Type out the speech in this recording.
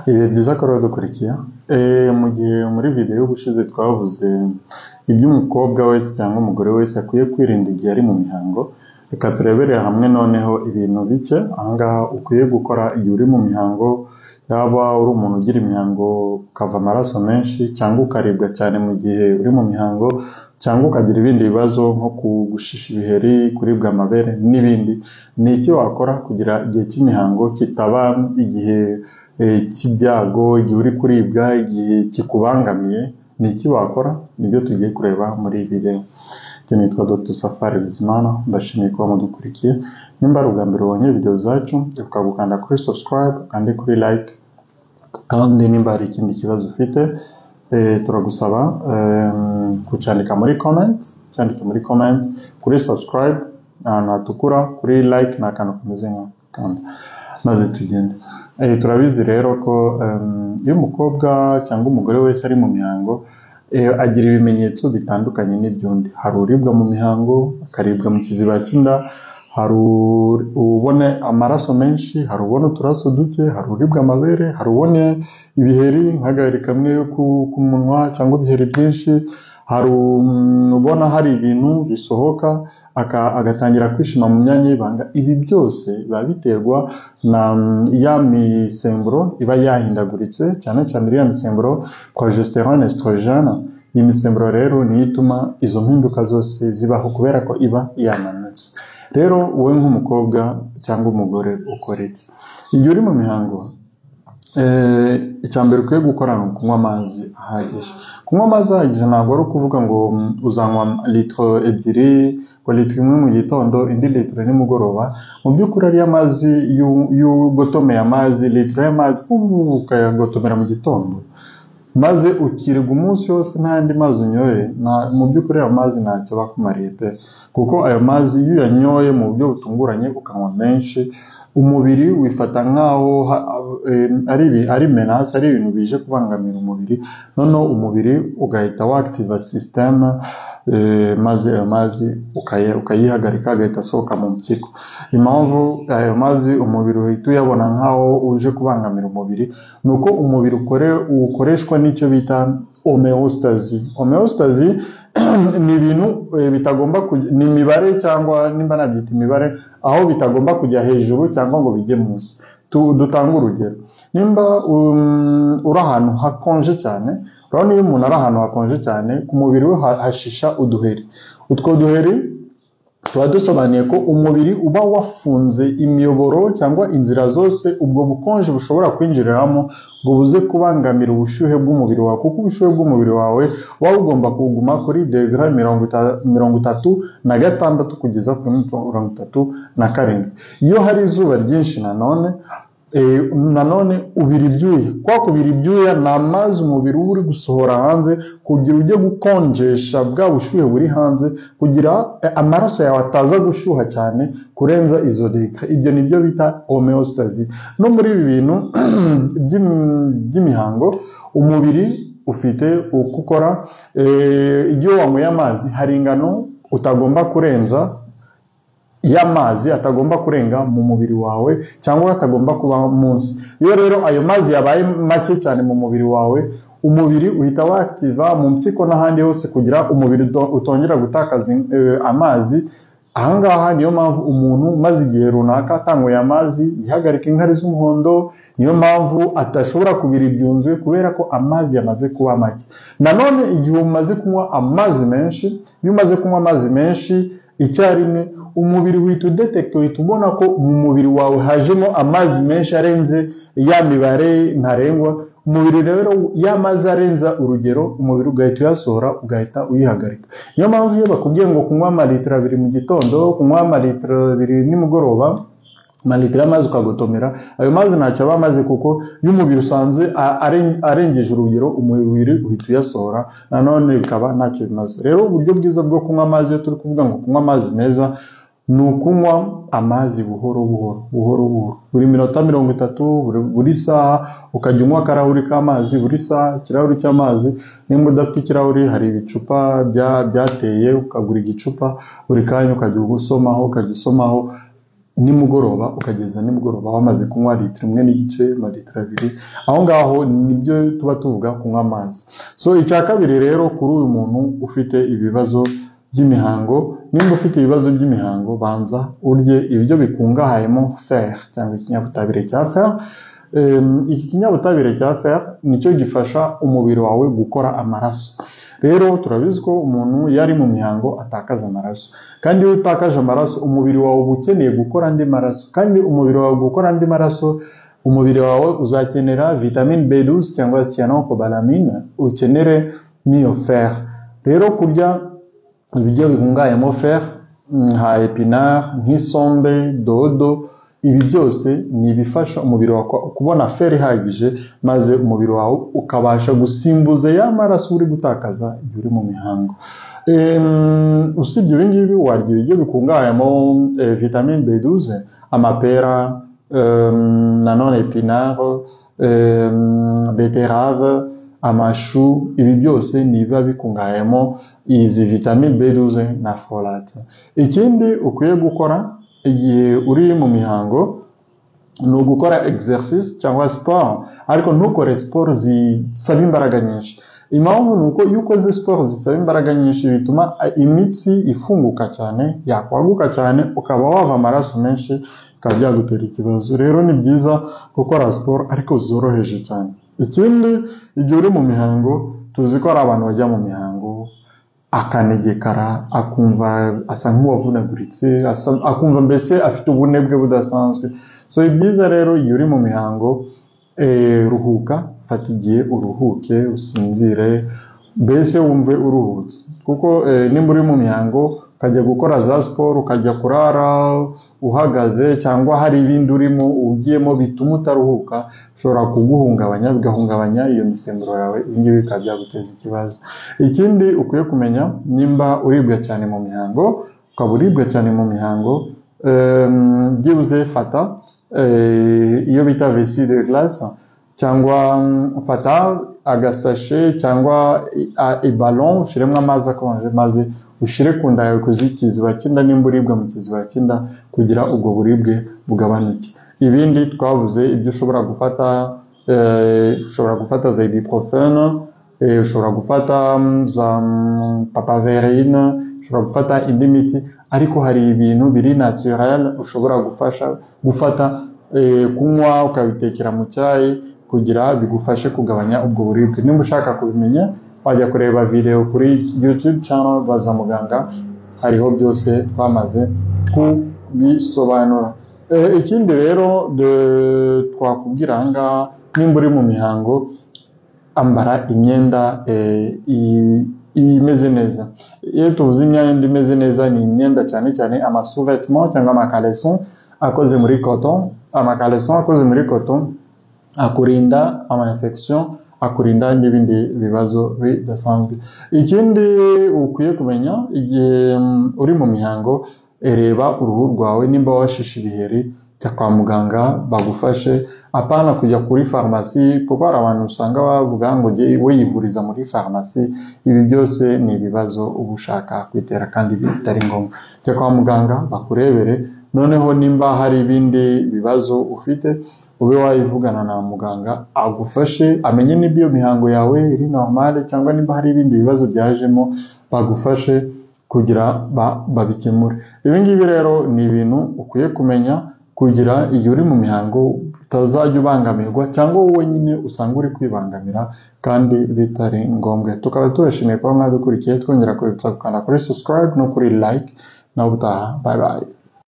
Ibihe byiza ko rero dukurikiye mu gihe muri video y'ubushize twavuze iby'umukobwa wese cyangwa umugore wese akwiye kwirinda igihe ari mu mihango, reka tureberera hamwe noneho ibintu bike ahangaha ukwiye gukora igihe uri mu mihango, yaba uri umuntu ugira imihango ukava amaraso menshi cyangwa ukaribwa cyane mu gihe uri mu mihango, cyangwa ukagira ibindi bibazo nko gushisha ibiheri, kuribwa amabere n'ibindi. Ni iki wakora kugira igihe cy'imihango kitaba igihe cy'ibyago, igihe uri kuribwa, igihe kikubangamiye? Ni iki wakora? Nibyo tugiye kureba muri iyi video. Njye nitwa Dr. Safari Bizimana, mbashimiye kuba mudukurikiye. Nimba ari ubwa mbere ubonye video zacu, ibuka gukanda kuri subscribe kandi kuri like, kandi nimba hari ikindi kibazo ufite turagusaba kucyandika muri comment, cyandika muri comment, kuri subscribe ahantu hatukura, kuri like ni akantu kameze nk'akanda, maze tugende. Turabizi rero ko iyo umukobwa cyangwa umugore wese ari mu mihango agira ibimenyetso bitandukanye n'ibyundi. Hari uribwa mu mihango, akaribwa mu kiziba cy'inda, hari ubona amaraso menshi, hari ubona uturaso duke, hari uribwa amabere, hari ubona ibiheri nk'agaheri kamwe ku munwa cyangwa ibiheri byinshi, hari ubona hari ibintu bisohoka agatangira kwishima mu myanya y'ibanga. Ibi byose biba biterwa na ya misemburo iba yahindaguritse, cyane cyane iriya misemburo progesterone, estrogene. Iyi misemburo rero niyo ituma izo mpinduka zose zibaho kubera ko iba yananutse. Rero wowe nk'umukobwa cyangwa umugore ukora iki igihe uri mu mihango? Icyambere ukwiye gukora ni ukunywa amazi ahagije. Kunywa amazi ahagije ntabwo ari ukuvuga ngo uzanywa litiro ebyiri, ngo litiro imwe mu gitondo indi litiro nimugoroba. Mu by'ukuri ariya amazi y'ugotomeye amazi, litiro y'amazi ukayagotomera mu gitondo, maze ukirirwa umunsi wose nta yandi mazi unyoye, mu by'ukuri ayo mazi ntacyo bakumariye pe, kuko ayo mazi iyo uyanyoye mu buryo butunguranye ukanywa menshi, umubiri wifata nk'aho ari menace, ari ibintu bije kubangamira umubiri, noneho umubiri ugahita wakitiva sisiteme, maze ayo mazi ukayihagarika, agahita asohoka mu mpyiko. Impamvu ayo mazi umubiri uhita uyabona nk'aho uje kubangamira umubiri ni uko umubiri ukoreshwa n'icyo bita homeostasis. Homeostasis ni ibintu bitagomba ni imibare, cyangwa nimba nabyita imibare, aho bitagomba kujya hejuru cyangwa ngo bijye munsi. Dutanga urugero, nimba uri ahantu hakonje cyane, urabona iyo umuntu ari ahantu hakonje cyane ku mubiri we hashisha uduheri. Utwo duheri tuba dusobanuye ko umubiri uba wafunze imiyoboro cyangwa inzira zose ubwo bukonje bushobora kwinjiriramo ngo buze kubangamira ubushyuhe bw'umubiri wawe, kuko ubushyuhe bw'umubiri wawe waba ugomba kuguma kuri degere 36 kugeza kuri 37. Iyo hari izuba ryinshi nanone ubira ibyuya. Kwa kubira ibyuya ni amazi umubiri uba uri gusohora hanze kugira ujye gukonjesha bwa bushyuhe buri hanze, kugira amaraso yawe ataza gushyuha cyane kurenza izo degere. Ibyo nibyo bita homeostasis. No muri ibi bintu by'imihango umubiri ufite uko ukora. Iyo wanyweye amazi hari ingano utagomba kurenza, y'amazi atagomba kurenga mu mubiri wawe cyangwa atagomba kuba munsi. Iyo rero ayo mazi yabaye make cyane mu mubiri wawe, umubiri uhita wakitiva mu mpyiko n'ahandi hose kugira umubiri utongera gutakaza amazi. Ahangaha niyo mpamvu umuntu umaze igihe runaka atanyweye amazi yihagarika inkari z'umuhondo, niyo mpamvu atashobora kubira ibyunzwe kubera ko amazi yamaze kuba make. Nanone igihe umaze kunywa amazi menshi, iyo umaze kunywa amazi menshi icyarimwe, umubiri uhita udetekita, uhita ubona ko mu mubiri wawe hajemo amazi menshi arenze ya mibare ntarengwa. Umubiri rero y'amazi arenza urugero, umubiri ugahita uyasohora, ugahita uyihagarika. Niyo mpamvu iyo bakubwiye ngo kunywa amalitiro 2 mu gitondo, kunywa amalitiro 2 nimugoroba, amalitiro y'amazi ukagotomera, ayo mazi ntacyo aba amaze, kuko iyo umubiri usanze arengeje urugero umubiri uhita uyasohora, nanone bikaba ntacyo bimaze. Rero uburyo bwiza bwo kunywa amazi, iyo turi kuvuga ngo kunywa amazi meza, ni ukunywa amazi buhoro buhoro, buri minota 30, buri saha ukajya unywa akarahuri k'amazi buri saha, ikirahuri cy'amazi. Nimba udafite ikirahuri hari ibicupa byateye, ukagura igicupa buri kanya ukajya usomaho nimugoroba, ukageza nimugoroba wamaze kunywa litiro 1 n'igice, litiro 2. Aho ngaho nibyo tuba tuvuga kunywa amazi. So icya kabiri rero kuri uyu muntu ufite ibibazo by'imihango, nimba ufite ibibazo by'imihango, banza urye ibiryo bikungahayemo fer cyangwa ikinyabutabire cya fer. Iki kinyabutabire cya fer nicyo gifasha umubiri wawe gukora amaraso. Rero turabizi ko umuntu yari mu mihango atakaza amaraso, kandi iyo utakaje amaraso umubiri wawe uba ukeneye gukora andi maraso, kandi umubiri wawe gukora andi maraso, umubiri wawe uzakenera vitamine B12 cyangwa cyanocobalamin, ukenere n'iyo fer. Rero kurya ibiryo bikungahayemo fer nka epinard, nk'isombe, dodo, ibi byose ni ibifasha umubiri wawe kubona fer ihagije, maze umubiri wawe ukabasha gusimbuza ya maraso uri gutakaza igihe uri mu mihango. Usibye ibi ngibi, warya ibiryo bikungahayemo vitamine B12, amapera, nanone epinard, beterave, amashu, ibi byose niba bikungahayemo izi vitamine B12 na folate. Ikindi ukwiye gukora igihe uri mu mihango ni ugukora exercice cyangwa sport, ariko ntukore sport zisaba imbaraga nyinshi. Impamvu ni uko iyo ukoze sport zisaba imbaraga nyinshi bituma imitsi ifunguka cyane, yakwaguka cyane, ukaba wava amaraso menshi, bikaba byagutera ikibazo. Rero ni byiza gukora sport ariko zoroheje cyane. Ikindi, igihe uri mu mihango, tuzi ko hari abantu bajya mu mihango akanegekara, akumva asa nk'uwavunaguritse, akumva mbese afite ubunebwe budasanzwe. So ibyiza rero iyo uri mu mihango, ruhuka, fata igihe uruhuke, usinzire, mbese wumve uruhutse. Kuko nimba uri mu mihango ukajya gukora za siporo, ukajya kurara uhagaze, cyangwa hari ibindi urimo ugiyemo bituma utaruhuka, bishobora kuguhungabanya, bigahungabanya iyo misemburo yawe, ibingibi bikaba byaguteza ikibazo. Ikindi ukwiye kumenya, nimba uribwa cyane mu mihango, ukaba uribwa cyane mu mihango, byibuze fata iyo bita vessie de glace, cyangwa ufata agasashe cyangwa iballon, ushiremo amazi akonje, maze ushire ku nda yawe ku kiziba cy'inda, nimba uribwa mu kiziba cy'inda, kugira ubwo buribwe bugabanuke. Ibindi twavuze ibyo ushobora gufata za ibuprofene, ushobora gufata za papaverine, ushobora gufata indi miti, ariko hari ibintu biri naturel ushobora gufata kunywa, ukabitekera mu cyayi kugira bigufashe kugabanya ubwo buribwe. Nimba ushaka kubimenya, wajya kureba video kuri YouTube channel Baza Muganga, hariho byose twamaze kubisobanura. Ikindi rero twakubwira ahangaha, nimba uri mu mihango, ambara imyenda imeze neza. Iyo tuvuze imyenda imeze neza, ni imyenda cyane cyane amasous-vêtements cyangwa amacaleçon akoze muri coton. Amacaleçon akoze muri coton akurinda ama-infection, akurinda n'ibindi bibazo bidasanzwe. Ikindi ukwiye kumenya, igihe uri mu mihango, reba uruhu rwawe, nimba washishe ibiheri, jya kwa muganga bagufashe, apana kujya kuri farumasi, kuko hari abantu usanga bavuga ngo we yivuriza muri farumasi. Ibi byose ni ibibazo uba ushaka kwitera kandi bitari ngombwa. Jya kwa muganga bakurebere, noneho nimba hari ibindi bibazo ufite, ube wayivugana na muganga agufashe, amenye niba iyo mihango yawe iri normale, cyangwa nimba hari ibindi bibazo byajemo bagufashe kugira babikemure. Ibi ngibi rero ni ibintu ukwiye kumenya kugira iyo uri mu mihango utazajya ubangamirwa, cyangwa wowe nyine usanga uri kwibangamira kandi bitari ngombwa. Tukaba tubashimiye kuba mwadukurikiye, twongera kubibutsa gukanda kuri subscribe no kuri like. Nawe utaha, bye bye.